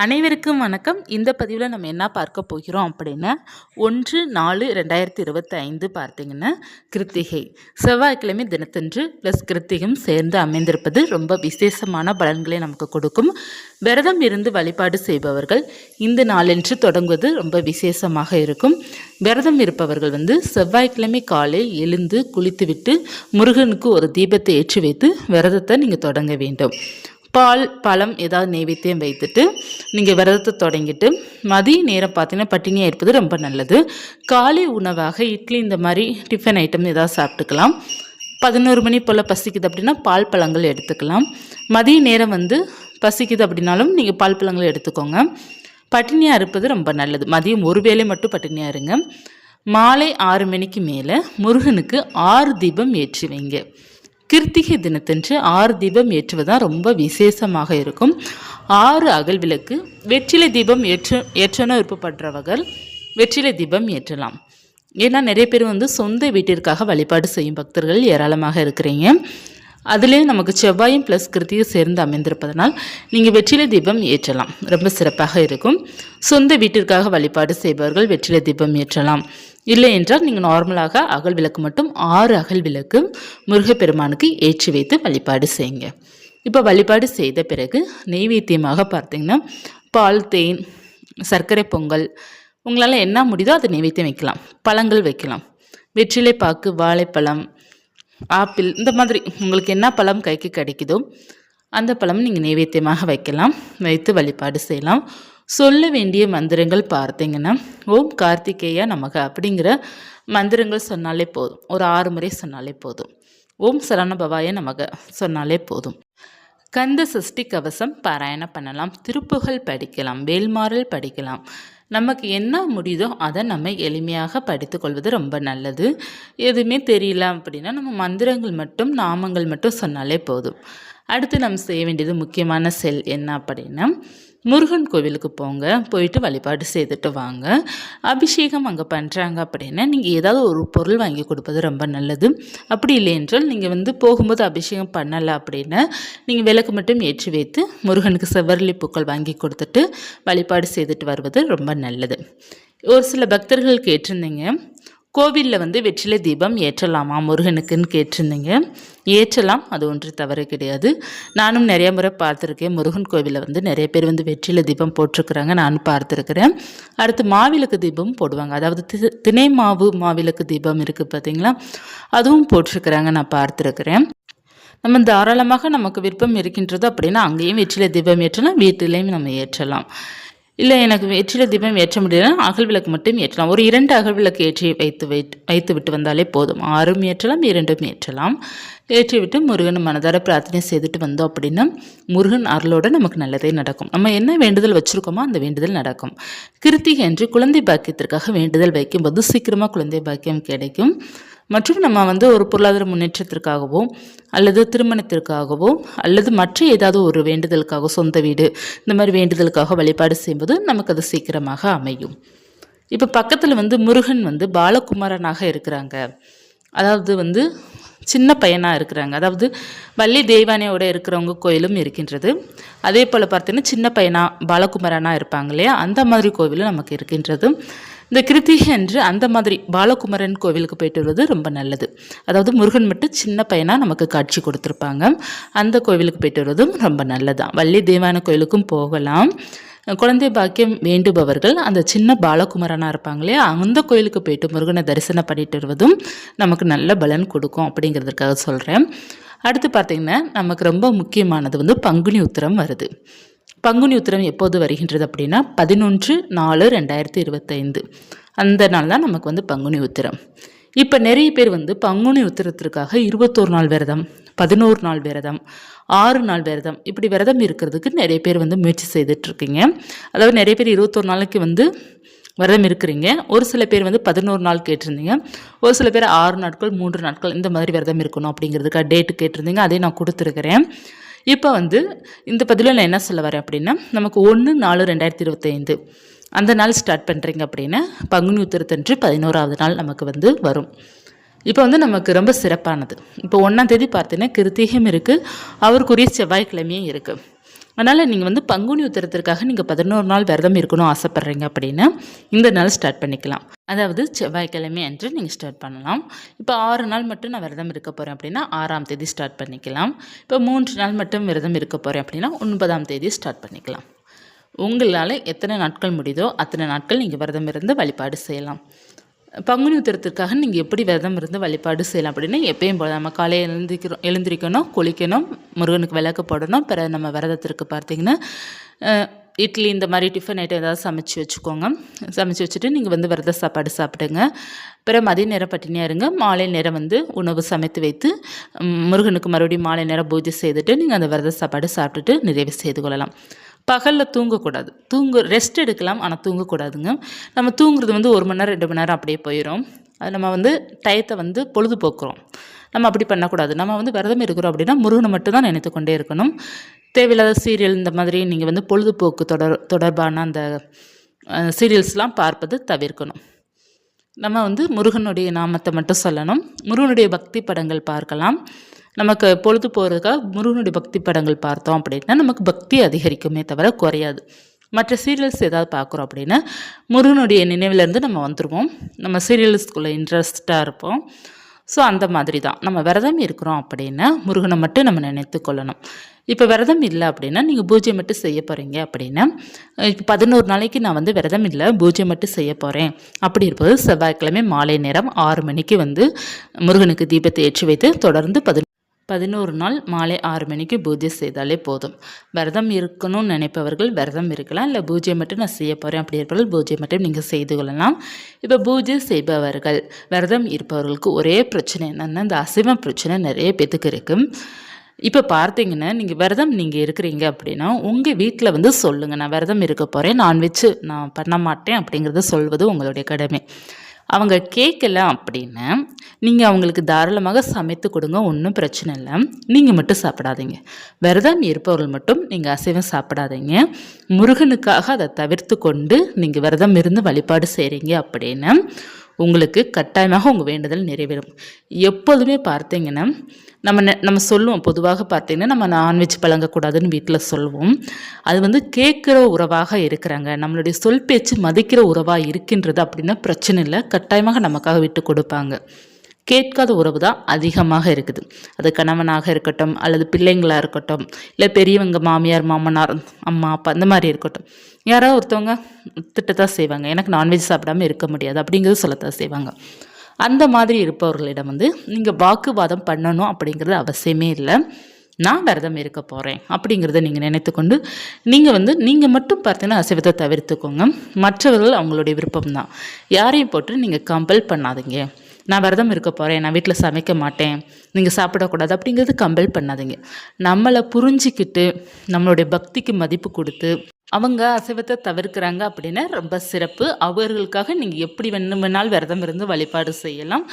அனைவருக்கும் வணக்கம். இந்த பதிவில் நம்ம என்ன பார்க்க போகிறோம் அப்படின்னா 1/4/2025 பார்த்தீங்கன்னா கிருத்திகை செவ்வாய்க்கிழமை தினத்தன்று ப்ளஸ் கிருத்திகம் சேர்ந்து அமைந்திருப்பது ரொம்ப விசேஷமான பலன்களை நமக்கு கொடுக்கும். விரதம் இருந்து வழிபாடு செய்பவர்கள் இந்த நாளன்று தொடங்குவது ரொம்ப விசேஷமாக இருக்கும். விரதம் இருப்பவர்கள் செவ்வாய்க்கிழமை காலை எழுந்து குளித்துவிட்டு முருகனுக்கு ஒரு தீபத்தை ஏற்றி வைத்து விரதத்தை நீங்கள் தொடங்க வேண்டும். பால் பழம் ஏதாவது நைவேத்தியம் வைத்துட்டு நீங்கள் விரதத்தை தொடங்கிட்டு மதிய நேரம் பார்த்தீங்கன்னா பட்டினியாக இருப்பது ரொம்ப நல்லது. காலை உணவாக இட்லி இந்த மாதிரி டிஃபன் ஐட்டம் ஏதாவது சாப்பிட்டுக்கலாம். 11 மணி போல் பசிக்குது அப்படின்னா பால் பழங்கள் எடுத்துக்கலாம். மதிய நேரம் பசிக்குது அப்படின்னாலும் நீங்கள் பால் பழங்கள் எடுத்துக்கோங்க. பட்டினியாக இருப்பது ரொம்ப நல்லது. மதியம் ஒரு வேளை மட்டும் பட்டினியாக இருங்க. மாலை 6 மணிக்கு மேலே முருகனுக்கு 6 தீபம் ஏற்றி வைங்க. கிருத்திகை தினத்தன்று 6 தீபம் ஏற்றுவதுதான் ரொம்ப விசேஷமாக இருக்கும். 6 அகல் விளக்கு வெற்றிலை தீபம் ஏற்றணும் விருப்பப்படுறவர்கள் வெற்றிலை தீபம் ஏற்றலாம். ஏன்னா நிறைய பேர் சொந்த வீட்டிற்காக வழிபாடு செய்யும் பக்தர்கள் ஏராளமாக இருக்கிறீங்க. அதிலே நமக்கு செவ்வாயும் ப்ளஸ் கிருத்திகை சேர்ந்து அமைந்திருப்பதனால் நீங்கள் வெற்றிலை தீபம் ஏற்றலாம், ரொம்ப சிறப்பாக இருக்கும். சொந்த வீட்டிற்காக வழிபாடு செய்பவர்கள் வெற்றிலை தீபம் ஏற்றலாம். இல்லை என்றால் நீங்கள் நார்மலாக அகல் விளக்கு மட்டும் 6 அகல் விளக்கு முருகப்பெருமானுக்கு ஏற்றி வைத்து வழிபாடு செய்யுங்க. இப்போ வழிபாடு செய்த பிறகு நெய்வேத்தியமாக பார்த்தீங்கன்னா பால், தேன், சர்க்கரை பொங்கல் உங்களால் என்ன முடியுதோ அதை நெய்வேத்தியம் வைக்கலாம். பழங்கள் வைக்கலாம். வெற்றிலை பாக்கு, வாழைப்பழம், ஆப்பிள் இந்த மாதிரி உங்களுக்கு என்ன பழம் கைக்கு கிடைக்குதோ அந்த பழம் நீங்கள் நைவேத்தியமாக வைக்கலாம். வைத்து வழிபாடு செய்யலாம். சொல்ல வேண்டிய மந்திரங்கள் பார்த்தீங்கன்னா ஓம் கார்த்திகேயா நமக அப்படிங்கிற மந்திரங்கள் சொன்னாலே போதும். ஒரு 6 முறை சொன்னாலே போதும். ஓம் சரவணபவாய நமக சொன்னாலே போதும். கந்த சஷ்டி கவசம் பாராயணம் பண்ணலாம். திருப்புகழ் படிக்கலாம். வேல்மாறல் படிக்கலாம். நமக்கு என்ன முடியுதோ அதை நம்ம எளிமையாக படித்து கொள்வது ரொம்ப நல்லது. எதுவுமே தெரியல அப்படின்னா நம்ம மந்திரங்கள் மட்டும் நாமங்கள் மட்டும் சொன்னாலே போதும். அடுத்து நம்ம செய்ய வேண்டியது முக்கியமான செயல் என்ன அப்படின்னா முருகன் கோவிலுக்கு போங்க. போயிட்டு வழிபாடு செய்துட்டு வாங்க. அபிஷேகம் அங்கே பண்ணுறாங்க அப்படின்னா நீங்கள் ஏதாவது ஒரு பொருள் வாங்கி கொடுப்பது ரொம்ப நல்லது. அப்படி இல்லை என்றால் நீங்கள் போகும்போது அபிஷேகம் பண்ணலை அப்படின்னா நீங்கள் விளக்கு மட்டும் ஏற்றி வைத்து முருகனுக்கு செவ்வரளி பூக்கள் வாங்கி கொடுத்துட்டு வழிபாடு செய்துட்டு வருவது ரொம்ப நல்லது. ஒரு சில பக்தர்கள் கேட்டிருந்தீங்க கோவிலில் வெற்றிலை தீபம் ஏற்றலாமா முருகனுக்குன்னு கேட்டிருந்தீங்க. ஏற்றலாம், அது ஒன்று தவறு கிடையாது. நானும் நிறைய முறை பார்த்துருக்கேன். முருகன் கோவிலில் நிறைய பேர் வெற்றிலை தீபம் போட்டிருக்கிறாங்க, நானும் பார்த்துருக்குறேன். அடுத்து மாவிளக்கு தீபம் போடுவாங்க. அதாவது திணை மாவிளக்கு தீபம் இருக்குது பார்த்தீங்களா, அதுவும் போட்டிருக்கிறாங்க, நான் பார்த்துருக்குறேன். நம்ம தாராளமாக நமக்கு விருப்பம் இருக்கின்றது அப்படின்னா அங்கேயும் வெற்றிலை தீபம் ஏற்றலாம், வீட்டிலையும் நம்ம ஏற்றலாம். இல்லை எனக்கு வெற்றிலை தீபம் ஏற்ற முடியலன்னா அகல் விளக்கு மட்டும் ஏற்றலாம். ஒரு 2 அகல் விளக்கு ஏற்றி வைத்து விட்டு வந்தாலே போதும். 6 ஏற்றலாம், 2 ஏற்றலாம். ஏற்றிவிட்டு முருகன் மனதார பிரார்த்தனை செய்துட்டு வந்தோம் அப்படின்னா முருகன் அருளோடு நமக்கு நல்லதே நடக்கும். நம்ம என்ன வேண்டுதல் வச்சுருக்கோமோ அந்த வேண்டுதல் நடக்கும். கிருத்திகை என்று குழந்தை பாக்கியத்திற்காக வேண்டுதல் வைக்கும்போது சீக்கிரமாக குழந்தை பாக்கியம் கிடைக்கும். மற்றும் நம்ம ஒரு பொருளாதார முன்னேற்றத்திற்காகவோ அல்லது திருமணத்திற்காகவோ அல்லது மற்ற ஏதாவது ஒரு வேண்டுதலுக்காக, சொந்த வீடு இந்த மாதிரி வேண்டுதலுக்காக வழிபாடு செய்யும்போது நமக்கு அது சீக்கிரமாக அமையும். இப்போ பக்கத்தில் முருகன் பாலகுமாரனாக இருக்கிறாங்க. அதாவது சின்ன பையனாக இருக்கிறாங்க. அதாவது வள்ளி தெய்வானையோட இருக்கிறவங்க கோயிலும் இருக்கின்றது. அதே போல் பார்த்தீங்கன்னா சின்ன பையனாக பாலகுமாரனாக இருப்பாங்க இல்லையா, அந்த மாதிரி கோவிலும் நமக்கு இருக்கின்றது. இந்த கிருத்திகை அன்று அந்த மாதிரி பாலகுமரன் கோவிலுக்கு போயிட்டு வருவது ரொம்ப நல்லது. அதாவது முருகன் மட்டும் சின்ன பையனாக நமக்கு காட்சி கொடுத்துருப்பாங்க. அந்த கோவிலுக்கு போயிட்டு வருவதும் ரொம்ப நல்லதான். வள்ளி தெய்வான கோவிலுக்கும் போகலாம். குழந்தை பாக்கியம் வேண்டுபவர்கள் அந்த சின்ன பாலகுமரனாக இருப்பாங்களே அந்த கோயிலுக்கு போயிட்டு முருகனை தரிசனம் பண்ணிட்டு வருவதும் நமக்கு நல்ல பலன் கொடுக்கும் அப்படிங்கிறதுக்காக சொல்கிறேன். அடுத்து பார்த்திங்கன்னா நமக்கு ரொம்ப முக்கியமானது பங்குனி உத்திரம் வருது. பங்குனி உத்திரம் எப்போது வருகின்றது அப்படின்னா 11/4/2025 அந்த நாள் தான் நமக்கு பங்குனி உத்திரம். இப்போ நிறைய பேர் பங்குனி உத்திரத்திற்காக 21 நாள் விரதம், 11 நாள் விரதம், 6 நாள் விரதம் இப்படி விரதம் இருக்கிறதுக்கு நிறைய பேர் முயற்சி செய்துட்ருக்கீங்க. அதாவது நிறைய பேர் 21 நாளைக்கு விரதம் இருக்கிறீங்க. ஒரு சில பேர் 11 நாள் கேட்டிருந்தீங்க. ஒரு சில பேர் 6 நாட்கள் 3 நாட்கள் இந்த மாதிரி விரதம் இருக்கணும் அப்படிங்கிறதுக்காக டேட்டு கேட்டிருந்தீங்க. அதே நான் கொடுத்துருக்குறேன். இப்போ இந்த பதிவில் நான் என்ன சொல்ல வரேன் அப்படின்னா நமக்கு 1/4/2025 அந்த நாள் ஸ்டார்ட் பண்ணுறீங்க அப்படின்னா பங்குனி உத்திரத்தன்று 11ஆவது நாள் நமக்கு வரும். இப்போ நமக்கு ரொம்ப சிறப்பானது. இப்போ 1ஆம் தேதி பார்த்தீங்கன்னா கிருத்திகம் இருக்குது, அவருக்குரிய செவ்வாய்க்கிழமையும் இருக்குது. அதனால் நீங்கள் வந்து பங்குனி உத்திரத்திற்காக நீங்கள் 11 நாள் விரதம் இருக்கணும் ஆசைப்பட்றீங்க அப்படின்னா இந்த நாள் ஸ்டார்ட் பண்ணிக்கலாம். அதாவது செவ்வாய்க்கிழமை அன்று நீங்கள் ஸ்டார்ட் பண்ணலாம். இப்போ 6 நாள் மட்டும் நான் விரதம் இருக்க போகிறேன் அப்படின்னா 6ஆம் தேதி ஸ்டார்ட் பண்ணிக்கலாம். இப்போ 3 நாள் மட்டும் விரதம் இருக்க போகிறேன் அப்படின்னா 9ஆம் தேதி ஸ்டார்ட் பண்ணிக்கலாம். உங்களால் எத்தனை நாட்கள் முடியுதோ அத்தனை நாட்கள் நீங்கள் விரதம் இருந்து வழிபாடு செய்யலாம். பங்குனி உத்திரத்திற்காக நீங்கள் எப்படி விரதம் இருந்து வழிபாடு செய்யலாம் அப்படின்னா எப்பயும் போல நம்ம காலையில் எழுந்திரிக்கணும், குளிக்கணும், முருகனுக்கு விளக்கு போடணும். பிறகு நம்ம விரதத்திற்கு பார்த்தீங்கன்னா இட்லி இந்த மாதிரி டிஃபன் ஐட்டம் ஏதாவது சமைச்சு வச்சுக்கோங்க. சமைச்சு வச்சுட்டு நீங்கள் வந்து விரத சாப்பாடு சாப்பிடுங்க. பிறகு மதிய நேரம் பட்டினியாக இருங்க. மாலை நேரம் வந்து உணவு சமைத்து வைத்து முருகனுக்கு மறுபடியும் மாலை நேரம் பூஜை செய்துட்டு நீங்கள் அந்த விரத சாப்பாடு சாப்பிட்டுட்டு நிறைவு செய்து கொள்ளலாம். பகலில் தூங்கக்கூடாது. ரெஸ்ட் எடுக்கலாம், ஆனால் தூங்கக்கூடாதுங்க. நம்ம தூங்குறது வந்து 1 மணி நேரம் 2 மணி நேரம் அப்படியே போயிடும். அது நம்ம வந்து டயத்தை வந்து பொழுதுபோக்குறோம். நம்ம அப்படி பண்ணக்கூடாது. நம்ம வந்து விரதம் இருக்கிறோம் அப்படின்னா முருகனை மட்டும்தான் நினைத்து கொண்டே இருக்கணும். தேவையில்லாத சீரியல் இந்த மாதிரி நீங்கள் வந்து பொழுதுபோக்கு தொடர்பான அந்த சீரியல்ஸ்லாம் பார்ப்பது தவிர்க்கணும். நம்ம வந்து முருகனுடைய நாமத்தை மட்டும் சொல்லணும். முருகனுடைய பக்தி படங்கள் பார்க்கலாம். நமக்கு பொழுது போகிறதுக்காக முருகனுடைய பக்தி படங்கள் பார்த்தோம் அப்படின்னா நமக்கு பக்தி அதிகரிக்குமே தவிர குறையாது. மற்ற சீரியல்ஸ் ஏதாவது பார்க்குறோம் அப்படின்னா முருகனுடைய நினைவிலேருந்து நம்ம வந்துடுவோம். நம்ம சீரியல்ஸ்குள்ளே இன்ட்ரெஸ்டாக இருப்போம். ஸோ அந்த மாதிரி தான் நம்ம விரதம் இருக்கிறோம் அப்படின்னா முருகனை மட்டும் நம்ம நினைத்து கொள்ளணும். இப்போ விரதம் இல்லை அப்படின்னா நீங்கள் பூஜை மட்டும் செய்ய போகிறீங்க அப்படின்னா இப்போ 11 நாளைக்கு நான் வந்து விரதம் இல்லை, பூஜை மட்டும் செய்ய போகிறேன் அப்படி இருப்பது செவ்வாய்க்கிழமை மாலை நேரம் 6 மணிக்கு வந்து முருகனுக்கு தீபத்தை ஏற்றி வைத்து தொடர்ந்து 11 நாள் மாலை 6 மணிக்கு பூஜை செய்தாலே போதும். விரதம் இருக்கணும்னு நினைப்பவர்கள் விரதம் இருக்கலாம். இல்லை பூஜை மட்டும் நான் செய்ய போகிறேன் அப்படி இருப்பவர்கள் பூஜை மட்டும் நீங்கள் செய்து கொள்ளலாம். இப்போ பூஜை செய்பவர்கள் விரதம் இருப்பவர்களுக்கு ஒரே பிரச்சனை என்னென்னா இந்த அசைவ பிரச்சனை நிறைய பேத்துக்கு இருக்குது. இப்போ பார்த்தீங்கன்னா நீங்கள் விரதம் நீங்கள் இருக்கிறீங்க அப்படின்னா உங்கள் வீட்டில் வந்து சொல்லுங்கள், நான் விரதம் இருக்க போகிறேன், நான்வெஜ் நான் பண்ண மாட்டேன் அப்படிங்கிறத சொல்வது உங்களுடைய கடமை. அவங்க கேட்கல அப்படின்னா நீங்கள் அவங்களுக்கு தாராளமாக சமைத்து கொடுங்க, ஒன்றும் பிரச்சனை இல்லை. நீங்கள் மட்டும் சாப்பிடாதீங்க. விரதம் இருப்பவர்கள் மட்டும் நீங்கள் அசைவம் சாப்பிடாதீங்க. முருகனுக்காக அதை தவிர்த்து கொண்டு நீங்கள் விரதம் இருந்து வழிபாடு செய்கிறீங்க அப்படின்னா உங்களுக்கு கட்டாயமாக உங்கள் வேண்டுதல் நிறைவேறும். எப்போதுமே பார்த்தீங்கன்னா நம்ம சொல்லுவோம், பொதுவாக பார்த்தீங்கன்னா நம்ம நான்வெஜ் பழங்கக்கூடாதுன்னு வீட்டில் சொல்லுவோம். அது வந்து கேட்குற உறவாக இருக்கிறாங்க, நம்மளுடைய சொல் பேச்சு மதிக்கிற உறவாக இருக்கின்றது அப்படின்னா பிரச்சனை இல்லை, கட்டாயமாக நமக்காக விட்டு கொடுப்பாங்க. கேட்காத உறவு தான் அதிகமாக இருக்குது. அது கணவனாக இருக்கட்டும் அல்லது பிள்ளைங்களாக இருக்கட்டும், இல்லை பெரியவங்க மாமியார் மாமனார் அம்மா அப்பா அந்த மாதிரி இருக்கட்டும், யாராவது ஒருத்தவங்க திட்டத்தான் செய்வாங்க, எனக்கு நான்வெஜ் சாப்பிடாமல் இருக்க முடியாது அப்படிங்கிறது சொல்லத்தான் செய்வாங்க. அந்த மாதிரி இருப்பவர்களிடம் வந்து நீங்கள் வாக்குவாதம் பண்ணணும் அப்படிங்கிறது அவசியமே இல்லை. நான் விரதம் இருக்க போகிறேன் அப்படிங்கிறத நீங்கள் நினைத்து கொண்டு நீங்கள் மட்டும் பார்த்தீங்கன்னா அசைவத்தை தவிர்த்துக்கோங்க. மற்றவர்கள் அவங்களுடைய விருப்பம்தான். யாரையும் போட்டு நீங்கள் கம்பல் பண்ணாதீங்க. நான் விரதம் இருக்க போகிறேன், நான் வீட்டில் சமைக்க மாட்டேன், நீங்கள் சாப்பிடக்கூடாது அப்படிங்கிறது கம்பல் பண்ணாதீங்க. நம்மளை புரிஞ்சிக்கிட்டு நம்மளுடைய பக்திக்கு மதிப்பு கொடுத்து அவங்க அசைவத்தை தவிர்க்கிறாங்க அப்படின்னா ரொம்ப சிறப்பு. அவர்களுக்காக நீங்கள் எப்படி வேணுமானால் விரதம் இருந்து வழிபாடு செய்யலாம்.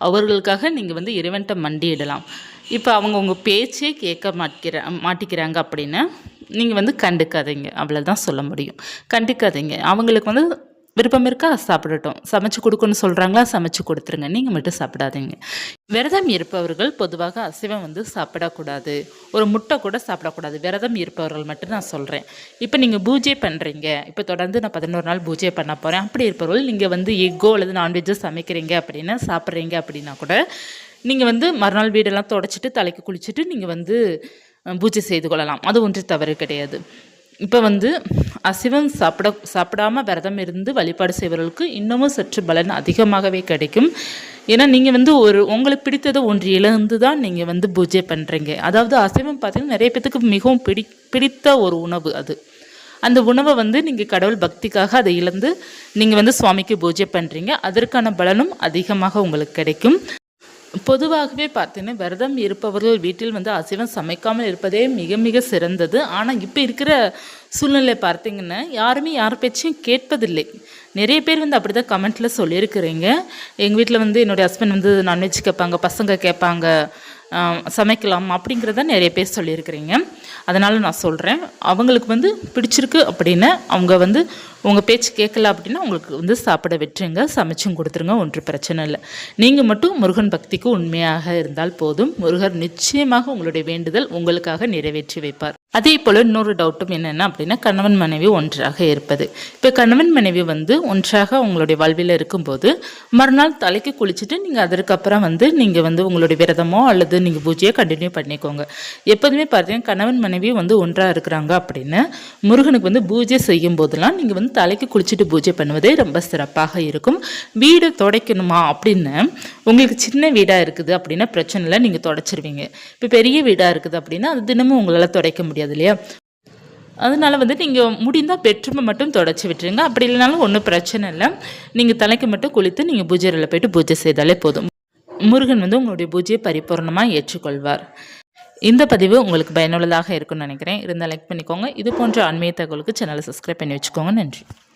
அவர்களுக்காக நீங்கள் வந்து இறைவன்கிட்ட மண்டியிடலாம். இப்போ அவங்க உங்கள் பேச்சே கேட்க மாட்டிக்கிறாங்க அப்படின்னா நீங்கள் வந்து கண்டுக்காதீங்க, அவ்வளோதான் சொல்ல முடியும். கண்டுக்காதீங்க. அவங்களுக்கு வந்து விருப்பம் இருக்கா சாப்பிடட்டும், சமைச்சு கொடுக்கணும்னு சொல்கிறாங்களா சமைச்சு கொடுத்துருங்க, நீங்கள் மட்டும் சாப்பிடாதீங்க. விரதம் இருப்பவர்கள் பொதுவாக அசைவம் வந்து சாப்பிடக்கூடாது, ஒரு முட்டை கூட சாப்பிடக்கூடாது. விரதம் இருப்பவர்கள் மட்டும் நான் சொல்கிறேன். இப்போ நீங்கள் பூஜை பண்ணுறீங்க, இப்போ தொடர்ந்து நான் 11 நாள் பூஜை பண்ண போகிறேன் அப்படி இருப்பவர்கள் நீங்கள் வந்து எக்கோ அல்லது நான்வெஜ்ஜோ சமைக்கிறீங்க அப்படின்னா சாப்பிட்றீங்க அப்படின்னா கூட நீங்கள் வந்து மறுநாள் வீடெல்லாம் தொடச்சிட்டு தலைக்கு குளிச்சுட்டு நீங்கள் வந்து பூஜை செய்து கொள்ளலாம். அது ஒன்று தவறு கிடையாது. இப்போ வந்து அசைவம் சாப்பிடாமல் விரதம் இருந்து வழிபாடு செய்வர்களுக்கு இன்னமும் சற்று பலன் அதிகமாகவே கிடைக்கும். ஏன்னா நீங்கள் வந்து உங்களுக்கு பிடித்ததை ஒன்று இழந்து தான் நீங்கள் வந்து பூஜை பண்ணுறீங்க. அதாவது அசைவம் பார்த்திங்கன்னா நிறைய பேத்துக்கு மிகவும் பிடித்த ஒரு உணவு அது. அந்த உணவை வந்து நீங்கள் கடவுள் பக்திக்காக அதை இழந்து நீங்கள் வந்து சுவாமிக்கு பூஜை பண்ணுறீங்க. அதற்கான பலனும் அதிகமாக உங்களுக்கு கிடைக்கும். பொதுவாகவே பார்த்தீங்கன்னா விரதம் இருப்பவர்கள் வீட்டில் வந்து அசைவம் சமைக்காமல் இருப்பதே மிக மிக சிறந்தது. ஆனால் இப்போ இருக்கிற சூழ்நிலை பார்த்தீங்கன்னா யாருமே யார் பேச்சையும் கேட்பதில்லை. நிறைய பேர் வந்து அப்படி தான் கமெண்ட்டில் சொல்லியிருக்கிறீங்க. எங்கள் வீட்டில் வந்து என்னுடைய ஹஸ்பண்ட் வந்து நான்வெஜ் கேட்பாங்க, பசங்க கேட்பாங்க, சமைக்கலாம் அப்படிங்கிறத நிறைய பேர் சொல்லியிருக்கிறீங்க. அதனால் நான் சொல்கிறேன், அவங்களுக்கு வந்து பிடிச்சிருக்கு அப்படின்னு அவங்க வந்து உங்கள் பேச்சு கேட்கல அப்படின்னா உங்களுக்கு வந்து சாப்பிட விட்டுருங்க, சமைச்சும் கொடுத்துருங்க, ஒன்றும் பிரச்சனை இல்லை. நீங்கள் மட்டும் முருகன் பக்திக்கு உண்மையாக இருந்தால் போதும், முருகர் நிச்சயமாக உங்களுடைய வேண்டுதல் உங்களுக்காக நிறைவேற்றி வைப்பார். அதே போல் இன்னொரு டவுட்டும் என்னென்ன அப்படின்னா, கணவன் மனைவி ஒன்றாக இருப்பது. இப்போ கணவன் மனைவி வந்து ஒன்றாக உங்களுடைய வாழ்வில் இருக்கும்போது மறுநாள் தலைக்கு குளிச்சுட்டு நீங்கள் அதற்கப்புறம் வந்து நீங்கள் வந்து உங்களுடைய விரதமோ அல்லது நீங்கள் பூஜையோ கண்டினியூ பண்ணிக்கோங்க. எப்போதுமே பார்த்தீங்கன்னா கணவன் மனைவி வந்து ஒன்றாக இருக்கிறாங்க அப்படின்னு முருகனுக்கு வந்து பூஜை செய்யும் போதெல்லாம் நீங்கள் வந்து தலைக்கு குளிச்சுட்டு பூஜை பண்ணுவதே ரொம்ப சிறப்பாக இருக்கும். வீடு துடைக்கணுமா அப்படின்னு உங்களுக்கு சின்ன வீடாக இருக்குது அப்படின்னா பிரச்சனை இல்லை, நீங்கள் துடைச்சிருவீங்க. இப்போ பெரிய வீடாக இருக்குது அப்படின்னா அது தினமும் உங்களால் துடைக்க முடியாது இல்லையா? அதனால் வந்து நீங்கள் முடிந்தால் பெட்ரூமை மட்டும் தொடச்சி விட்டுருங்க. அப்படி இல்லைனாலும் ஒன்றும் பிரச்சனை இல்லை, நீங்கள் தலைக்கு மட்டும் குளித்து நீங்கள் பூஜை அறையில் போய்ட்டு பூஜை செய்தாலே போதும். முருகன் வந்து உங்களுடைய பூஜையை பரிபூர்ணமாக ஏற்றுக்கொள்வார். இந்த பதிவு உங்களுக்கு பயனுள்ளதாக இருக்கும்னு நினைக்கிறேன். இருந்தால் லைக் பண்ணிக்கோங்க. இது போன்ற ஆன்மீக தகவலுக்கு சேனலை சப்ஸ்கிரைப் பண்ணி வச்சுக்கோங்க. நன்றி.